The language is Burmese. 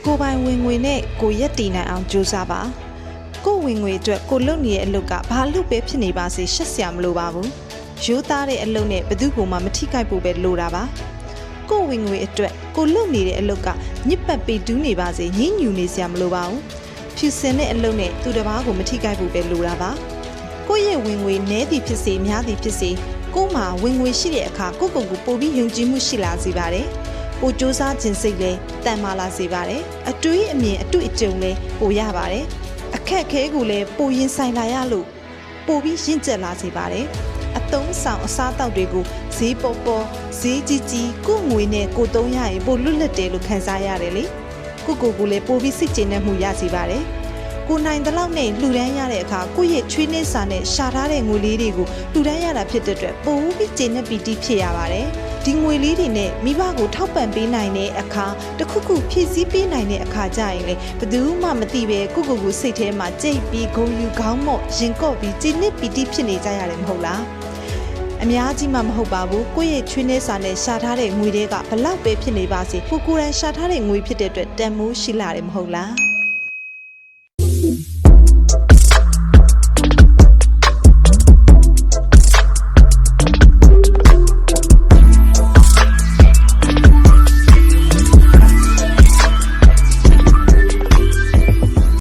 ကိုပိုင်ဝင်ငွေနဲ့ကိုရက်တည်နိုင်အောင်ကြိုးစားပါကိုဝင်ငွေအတွက်ကိုလုပ်နေတဲ့အလုပ်ကဘာလို့ပဲဖြစ်နေပါစေရှက်စရာမလိုပါဘူးရိုးသားတဲ့အလုပ်နဲ့ဘယ်သူမှမထိခိုက်ဖို့ပဲလိုတာပါကိုဝင်ငွေအတွက်ကိုလုပ်နေတဲ့အလုပ်ကညစ်ပတ်ပေတူးနေပါစေညှဉ်းညူနေစရာမလိုပါဘူးဖြူစင်တဲ့အလုပ်နဲ့သူတစ်ပါးကိုမထိခိုက်ဖို့ပဲလိုတာပါကိုရဲ့ဝင်ငွေနည်းသည်ဖြစ်စေများသည်ဖြစ်စေကိုမှဝင်ငွေရှိတဲ့အခါကိုကိုပိုပြီးယုံကြည်မှုရှိလာစေပါတယ်ပိုစူးစမ်းခြင်းစိတ်လည်းတန်မာလာစေပါတယ်အတွေးအမြင်အတွေ့အကြုံလည်းပိုရပါတယ်အခက်ခဲကိုလည်းပိုရင်ဆိုင်လာရလို့ပိုပြီးရင့်ကျက်လာစေပါတယ်အသုံးဆောင်အစားအသောက်တွေကိုဈေးပေါ်ပေါ်ဈေးကြီးကြီးကိုငွေနဲ့ကိုသုံးရရင်ပိုလွတ်လပ်တယ်လို့ခံစားရတယ်လေကိုလည်းပိုပြီးစိတ်ကျေနပ်မှုရစေပါတယ်ကိုနိုင်တဲ့လောက်နဲ့လှူဒန်းရတဲ့အခါကိုရဲ့ချွေးနှင်းစာနဲ့ရှာထားတဲ့ငွေလေးတွေကိုလှူဒန်းရတာဖြစ်တဲ့အတွက်ပိုပြီးကျေနပ်ပီတိဖြစ်ရပါတယ်ဒီငွေလေးတွေနဲ့မိဘကိုထောက်ပံ့ပေးနိုင်တဲ့အခါတခုခုဖြည့်ဆည်းပေးနိုင်တဲ့အခါကြရင်လေဘယ်သူမှမသိပဲကိုစိတ်ထဲမှာကြိတ်ပြီးဂုဏ်ယူခေါင်းမော့ရင်ကော့ပြီးကျေနပ်ပီတိဖြစ်နေကြရတယ်မဟုတ်လားအများကြီးမှမဟုတ်ပါဘူးကိုယ့်ရဲ့ချွေးနှဲစာနဲ့ရှာထားတဲ့ငွေတွေကဘလောက်ပဲဖြစ်နေပါစေကိုယ်တိုင်ရှာထားတဲ့ငွေဖြစ်တဲ့အတွက်တန်မိုးရှိလာတယ်မဟုတ်လား